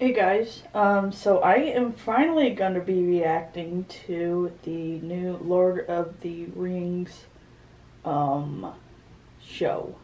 Hey guys, so I am finally going to be reacting to the new Lord of the Rings, show,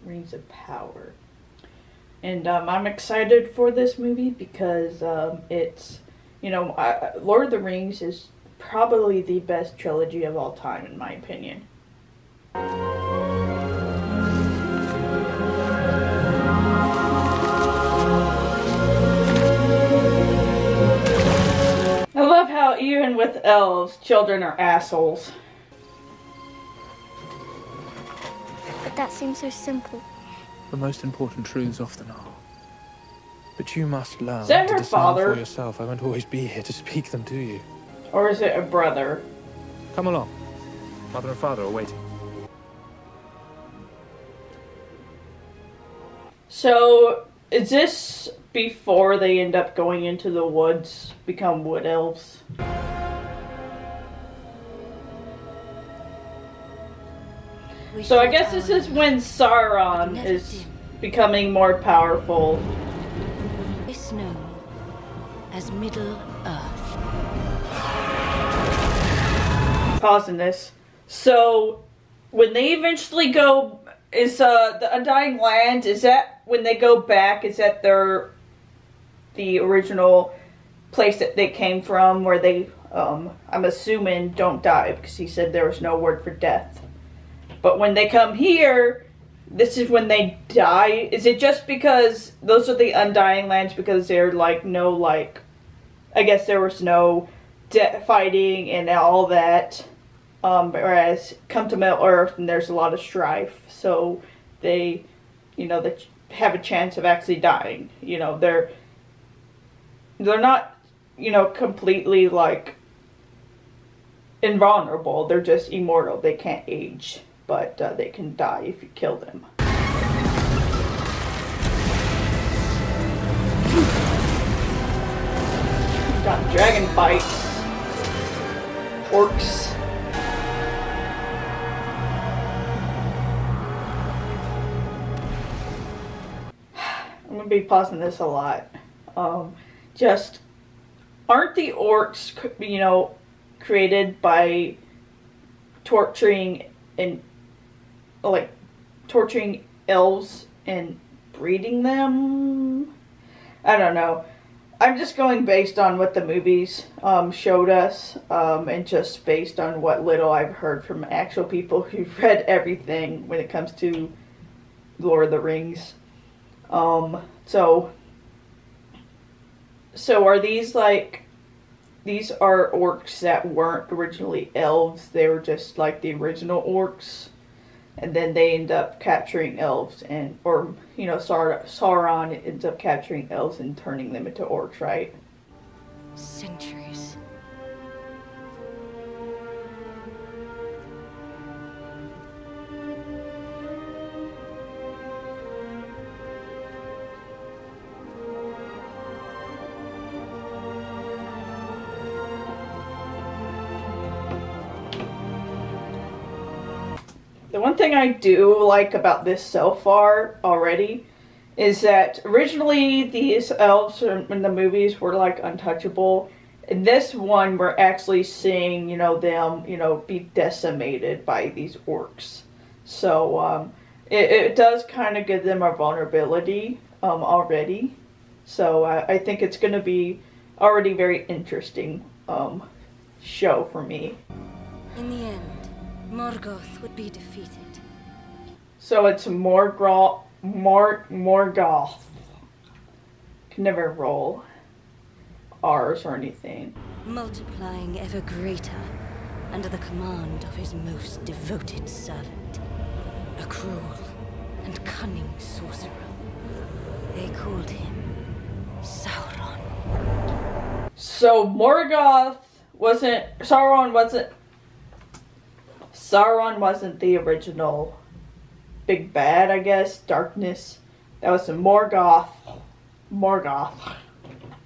Rings of Power. And, I'm excited for this movie because, Lord of the Rings is probably the best trilogy of all time, in my opinion. I love how even with elves, children are assholes. But that seems so simple. The most important truths often are. But you must learn Is that to her discern father? for yourself. I won't always be here to speak them to you. Or is it a brother? Come along. Mother and father are waiting. So, is this before they end up going into the woods, become wood elves? So I guess this is when Sauron is becoming more powerful. It's known as Middle Earth. Pausing this. So, when they eventually go, is the Undying Lands, is that when they go back, is that the original place that they came from, where they, I'm assuming, don't die, because he said there was no word for death. But when they come here, this is when they die? Is it just because those are the Undying Lands because they're I guess there was no fighting and all that, whereas come to Middle Earth and there's a lot of strife, so they have a chance of actually dying. They're not, completely invulnerable. They're just immortal. They can't age, but they can die if you kill them. Got dragon fights. Orcs. I'm gonna be pausing this a lot. Just, aren't the orcs, created by torturing elves and breeding them? I don't know. I'm just going based on what the movies showed us, and just based on what little I've heard from actual people who've read everything when it comes to Lord of the Rings. So are these these are orcs that weren't originally elves? They were just like the original orcs, and then they end up capturing elves, Sauron ends up capturing elves and turning them into orcs, right? Centuries. The one thing I do like about this so far already is that originally these elves in the movies were untouchable. In this one, we're actually seeing, them, be decimated by these orcs. So, it does kind of give them a vulnerability, already. So, I think it's going to be already very interesting, show for me. In the end, Morgoth would be defeated. So it's Morgoth. Can never roll R's or anything. Multiplying ever greater under the command of his most devoted servant. A cruel and cunning sorcerer. They called him Sauron. So Sauron wasn't the original big bad, I guess. Darkness. That was Morgoth.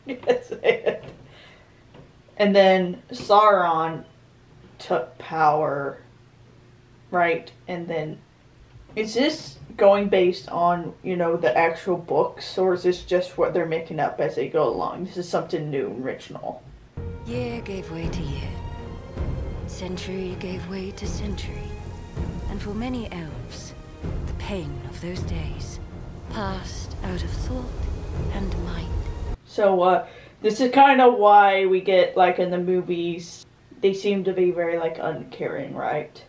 Yes. And then Sauron took power, right? And then Is this going based on, you know, the actual books, or is this just what they're making up as they go along? This is something new and original. Year gave way to year. Century gave way to century. And for many elves, the pain of those days passed out of thought and mind. So, this is kind of why we get, like, in the movies, they seem to be very, like, uncaring, right?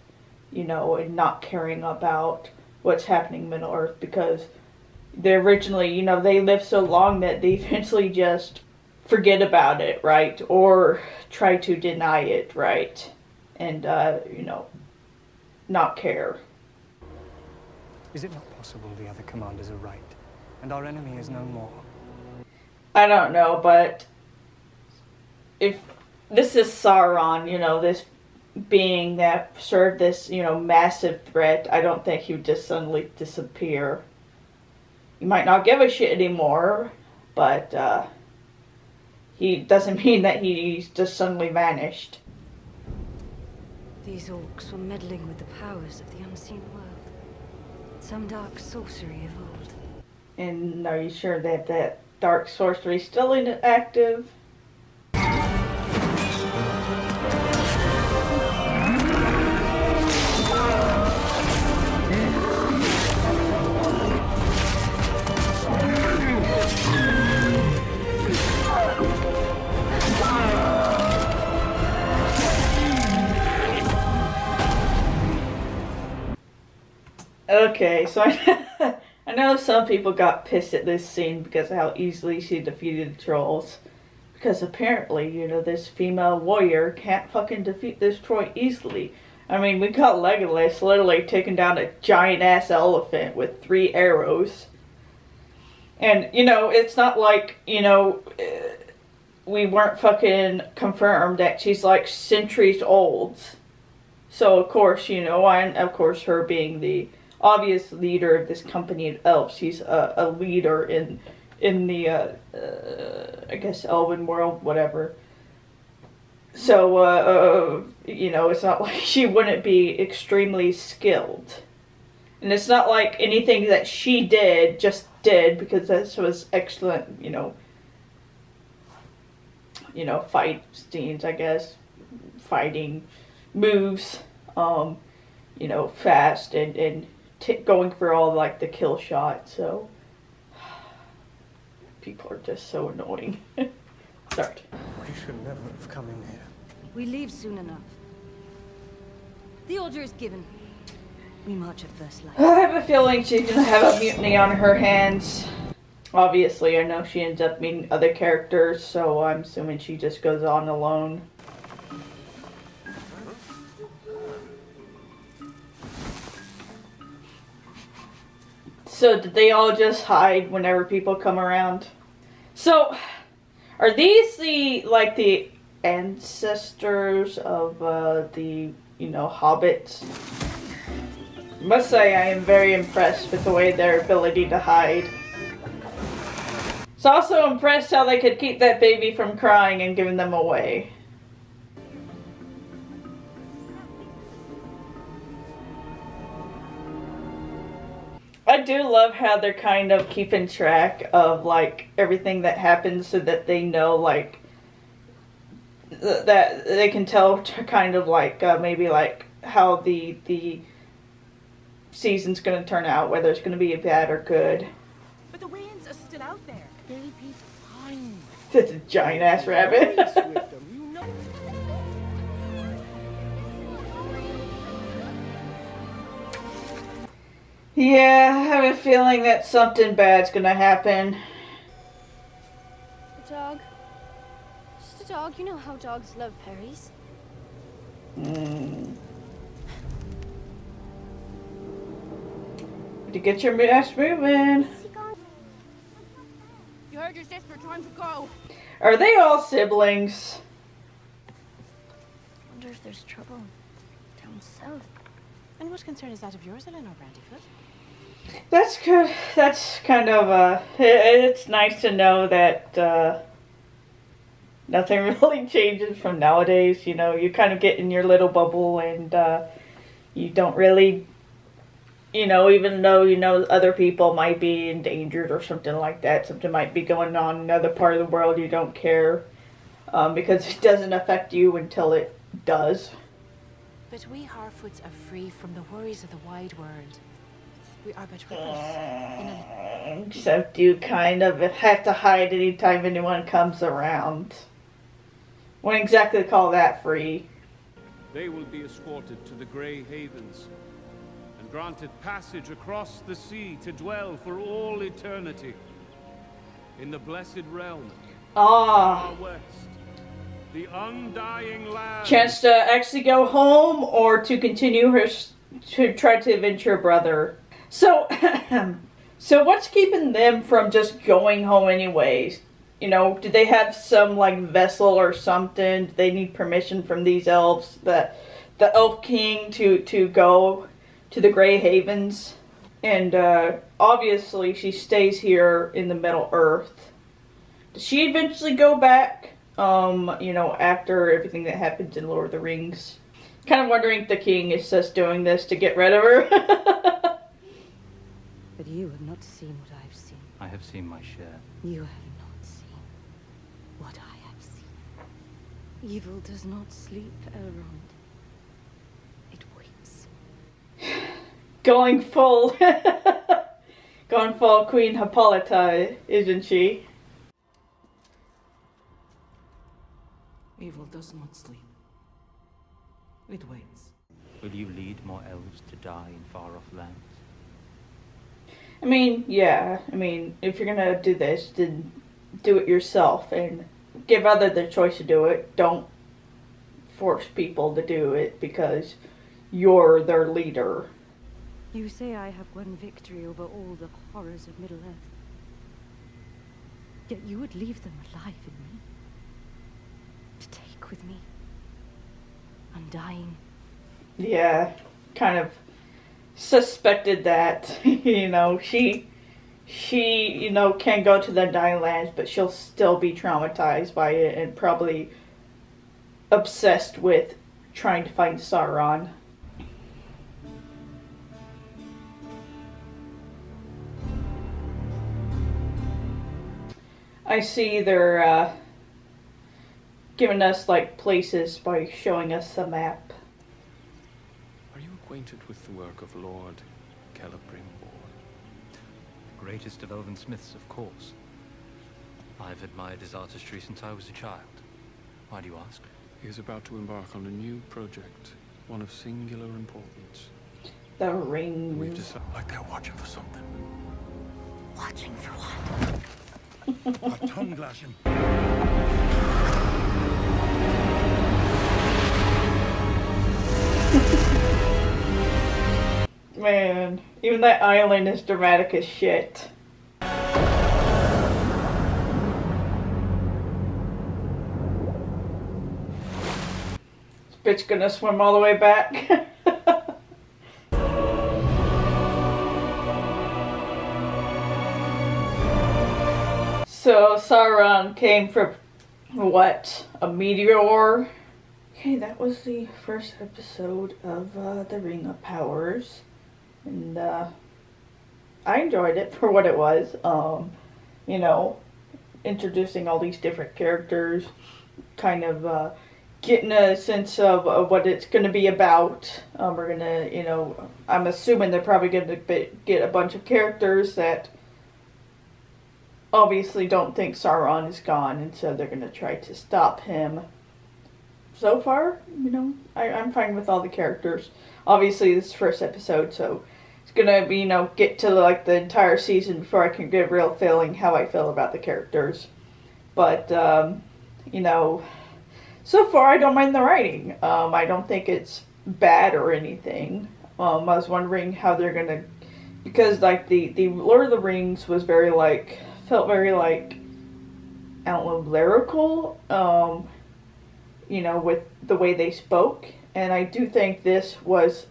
You know, and not caring about what's happening in Middle Earth, because they originally, you know, they live so long that they eventually just forget about it, right? Or try to deny it, right? And, you know, not care. Is it not possible the other commanders are right, and our enemy is no more? I don't know, but if this is Sauron, you know, this being that served this, you know, massive threat, I don't think he would just suddenly disappear. He might not give a shit anymore, but he doesn't mean that he's just suddenly vanished. These orcs were meddling with the powers of the unseen world. Some dark sorcery of old. And are you sure that that dark sorcery is still active? Okay, so I know some people got pissed at this scene because of how easily she defeated the trolls. Because apparently, you know, this female warrior can't fucking defeat this Troy easily. I mean, we got Legolas literally taking down a giant-ass elephant with 3 arrows. And, you know, it's not like, you know, we weren't fucking confirmed that she's like centuries old. So, of course, you know, and of course her being the obvious leader of this company of elves. She's a leader in the, I guess, elven world, whatever. So, you know, it's not like she wouldn't be extremely skilled. And it's not like anything that she did, just did, because this was excellent, you know, fight scenes, I guess. Fighting moves, you know, fast and going for all, like, the kill shot, so people are just so annoying. Sorry. We should never have come in here. We leave soon enough. The order is given. We march at first light. I have a feeling she's gonna have a mutiny on her hands. Obviously, I know she ends up meeting other characters, so I'm assuming she just goes on alone. So did they all just hide whenever people come around? So, are these the ancestors of the, you know, hobbits? I must say I am very impressed with the way their ability to hide. It's also impressed how they could keep that baby from crying and giving them away. I do love how they're kind of keeping track of, like, everything that happens so that they know, like, that they can tell kind of, like, maybe, like, how the season's going to turn out, whether it's going to be bad or good. But the winds are still out there. They'll be fine. Such a giant-ass rabbit. Race with them, you know. Yeah, I have a feeling that something bad's going to happen. A dog. Just a dog. You know how dogs love berries. To get your ass moving. You heard your sister. Time to go. Are they all siblings? I wonder if there's trouble down south. And what concern is that of yours, Eleanor Brandyfoot? That's good. That's kind of, it's nice to know that, nothing really changes from nowadays. You know, you kind of get in your little bubble and, you don't really You know, even though, you know, other people might be endangered or something like that, something might be going on in another part of the world, you don't care. Because it doesn't affect you until it does. But we Harfoots are free from the worries of the wide world. We are but ripples in a... Except you kind of have to hide anytime anyone comes around. Wouldn't exactly call that free. They will be escorted to the Grey Havens and granted passage across the sea to dwell for all eternity in the blessed realm. Ah. Far west. The undying land. Chance to actually go home or to continue to try to avenge her brother. So, so what's keeping them from just going home anyways? You know, do they have some like vessel or something? Do they need permission from these elves, the Elf King, to go to the Grey Havens? And obviously she stays here in the Middle Earth. Does she eventually go back? You know, after everything that happens in Lord of the Rings. Kind of wondering if the king is just doing this to get rid of her. But you have not seen what I have seen. I have seen my share. You have not seen what I have seen. Evil does not sleep, Elrond. It waits. Going full Queen Hippolyta, isn't she? Evil does not sleep. It waits. Will you lead more elves to die in far-off lands? I mean, yeah. I mean, if you're gonna do this, then do it yourself and give others the choice to do it. Don't force people to do it because you're their leader. You say I have won victory over all the horrors of Middle-earth. Yet you would leave them alive in me. To take with me. Undying. Yeah, kind of suspected that. You know, she, you know, can go to the Undying Lands, but she'll still be traumatized by it and probably obsessed with trying to find Sauron. I see they're giving us like places by showing us the map. Are you acquainted with the work of Lord Celebrimbor? The greatest of elven smiths, of course. I've admired his artistry since I was a child. Why do you ask? He is about to embark on a new project, one of singular importance. The rings. We've decided, like they're watching for something. Watching for what? A tongue glash him. Man, even that island is dramatic as shit. This bitch gonna swim all the way back. So Sauron came from what? A meteor? Okay, that was the first episode of The Ring of Powers. And I enjoyed it for what it was. You know, introducing all these different characters, kind of getting a sense of what it's going to be about. We're going to, you know, I'm assuming they're probably going to get a bunch of characters that obviously don't think Sauron is gone, and so they're going to try to stop him. So far, you know, I'm fine with all the characters. Obviously, this is the first episode, so it's gonna be, you know, get to like the entire season before I can get a real feeling how I feel about the characters. But, you know, so far I don't mind the writing. I don't think it's bad or anything. I was wondering how they're gonna, because like the Lord of the Rings was very like, felt very like, I don't know, lyrical. You know, with the way they spoke. And I do think this was,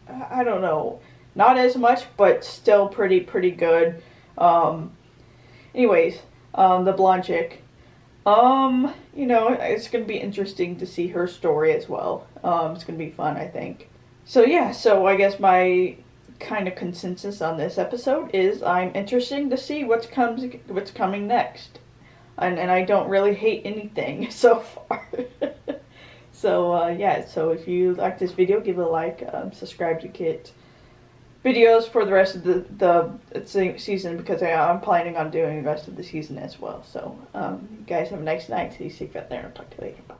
I don't know, not as much, but still pretty good. Anyways, the blonde chick. You know, it's going to be interesting to see her story as well. It's going to be fun, I think. So yeah, so I guess my kind of consensus on this episode is I'm interested to see what's coming next. And I don't really hate anything so far. So, yeah, so if you like this video, give it a like, subscribe to get videos for the rest of the season, because I'm planning on doing the rest of the season as well. So, you guys have a nice night. Stay safe out there, and I'll talk to you later. Bye.